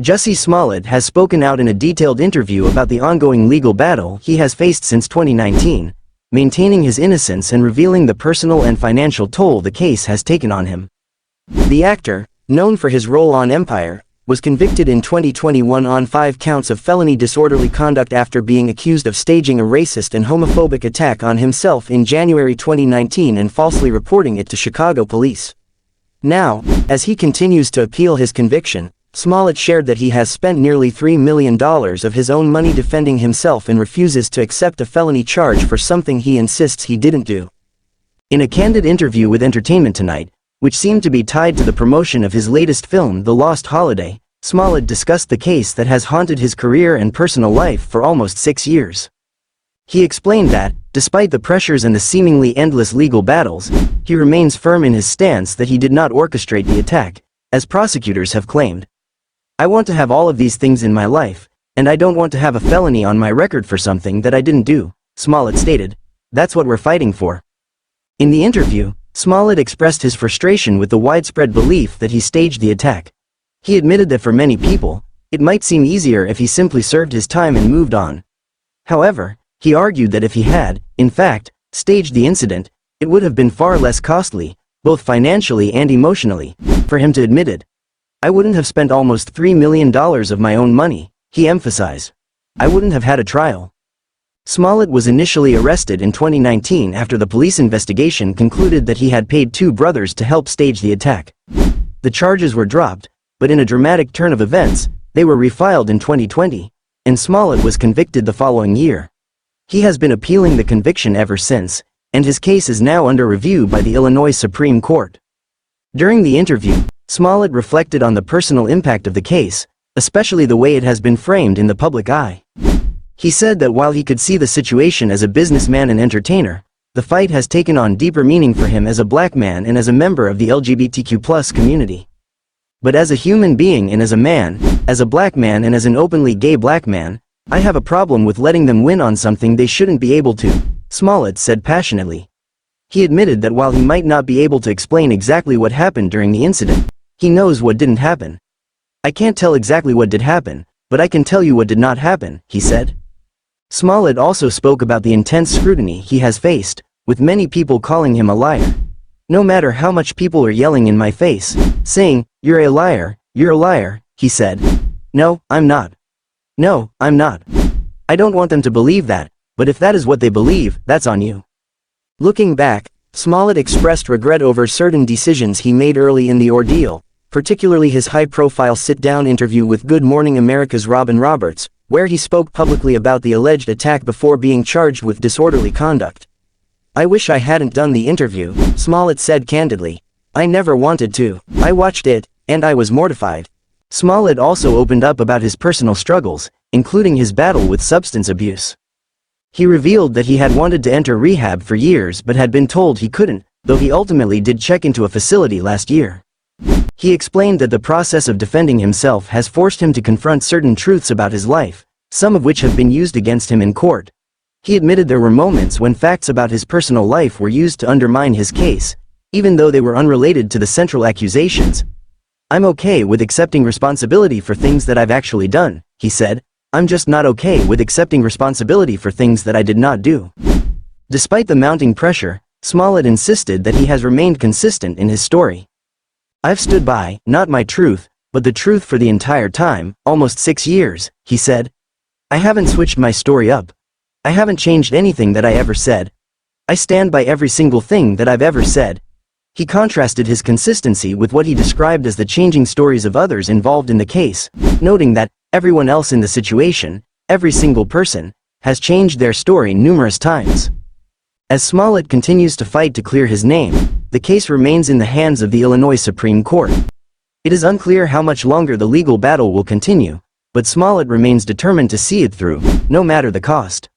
Jussie Smollett has spoken out in a detailed interview about the ongoing legal battle he has faced since 2019, maintaining his innocence and revealing the personal and financial toll the case has taken on him. The actor, known for his role on Empire, was convicted in 2021 on 5 counts of felony disorderly conduct after being accused of staging a racist and homophobic attack on himself in January 2019 and falsely reporting it to Chicago police. Now, as he continues to appeal his conviction, Smollett shared that he has spent nearly $3 million of his own money defending himself and refuses to accept a felony charge for something he insists he didn't do. In a candid interview with Entertainment Tonight, which seemed to be tied to the promotion of his latest film, The Lost Holiday, Smollett discussed the case that has haunted his career and personal life for almost 6 years. He explained that, despite the pressures and the seemingly endless legal battles, he remains firm in his stance that he did not orchestrate the attack, as prosecutors have claimed. "I want to have all of these things in my life, and I don't want to have a felony on my record for something that I didn't do," Smollett stated. "That's what we're fighting for." In the interview, Smollett expressed his frustration with the widespread belief that he staged the attack. He admitted that for many people, it might seem easier if he simply served his time and moved on. However, he argued that if he had, in fact, staged the incident, it would have been far less costly, both financially and emotionally, for him to admit it. "I wouldn't have spent almost $3 million of my own money," he emphasized. "I wouldn't have had a trial." Smollett was initially arrested in 2019 after the police investigation concluded that he had paid 2 brothers to help stage the attack. The charges were dropped, but in a dramatic turn of events, they were refiled in 2020, and Smollett was convicted the following year. He has been appealing the conviction ever since, and his case is now under review by the Illinois Supreme Court. During the interview, Smollett reflected on the personal impact of the case, especially the way it has been framed in the public eye. He said that while he could see the situation as a businessman and entertainer, the fight has taken on deeper meaning for him as a black man and as a member of the LGBTQ+ community. "But as a human being and as a man, as a black man and as an openly gay black man, I have a problem with letting them win on something they shouldn't be able to," Smollett said passionately. He admitted that while he might not be able to explain exactly what happened during the incident, he knows what didn't happen. "I can't tell exactly what did happen, but I can tell you what did not happen," he said. Smollett also spoke about the intense scrutiny he has faced, with many people calling him a liar. "No matter how much people are yelling in my face, saying, 'You're a liar, you're a liar,'" he said. "No, I'm not. No, I'm not. I don't want them to believe that, but if that is what they believe, that's on you." Looking back, Smollett expressed regret over certain decisions he made early in the ordeal, particularly his high-profile sit-down interview with Good Morning America's Robin Roberts, where he spoke publicly about the alleged attack before being charged with disorderly conduct. "I wish I hadn't done the interview," Smollett said candidly. "I never wanted to. I watched it, and I was mortified." Smollett also opened up about his personal struggles, including his battle with substance abuse. He revealed that he had wanted to enter rehab for years but had been told he couldn't, though he ultimately did check into a facility last year. He explained that the process of defending himself has forced him to confront certain truths about his life, some of which have been used against him in court. He admitted there were moments when facts about his personal life were used to undermine his case, even though they were unrelated to the central accusations. "I'm okay with accepting responsibility for things that I've actually done," he said. "I'm just not okay with accepting responsibility for things that I did not do." Despite the mounting pressure, Smollett insisted that he has remained consistent in his story. "I've stood by, not my truth, but the truth for the entire time, almost 6 years," he said. "I haven't switched my story up. I haven't changed anything that I ever said. I stand by every single thing that I've ever said." He contrasted his consistency with what he described as the changing stories of others involved in the case, noting that everyone else in the situation, every single person, has changed their story numerous times. As Smollett continues to fight to clear his name, the case remains in the hands of the Illinois Supreme Court. It is unclear how much longer the legal battle will continue, but Smollett remains determined to see it through, no matter the cost.